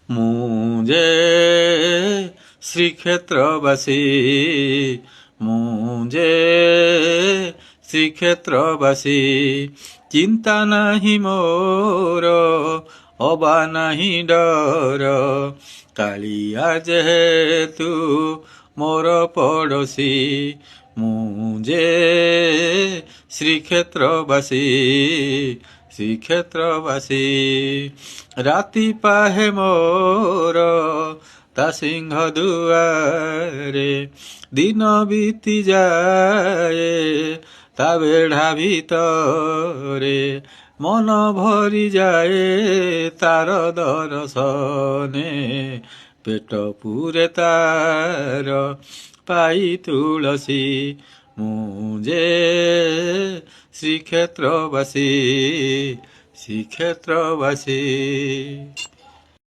ମୁଁ ଯେ ଶ୍ରୀକ୍ଷେତ୍ରବାସୀ, ମୁଁ ଯେ ଶ୍ରୀକ୍ଷେତ୍ରବାସୀ, ଚିନ୍ତା ନାହିଁ ମୋର, ଅବା ନାହିଁ ଡର, କାଳିଆ ଯେହେତୁ ମୋର ପଡ଼ୋଶୀ। ମୁଁ ଯେ ଶ୍ରୀକ୍ଷେତ୍ରବାସୀ, ଶ୍ରୀକ୍ଷେତ୍ରବାସୀ, ରାତି ପାହେ ମୋର ତା ସିଂହ ଦୁଆରେ, ଦିନ ବିତି ଯାଏ ତା ବେଢ଼ା ଭିତରେ, ମନ ଭରି ଯାଏ ତାର ଦରଶନେ, ପେଟ ପୂରେ ତାର ପାଇ ତୁଳସୀ। ମୁଁ ଯେ ଶ୍ରୀକ୍ଷେତ୍ରବାସୀ, ଶ୍ରୀକ୍ଷେତ୍ରବାସୀ।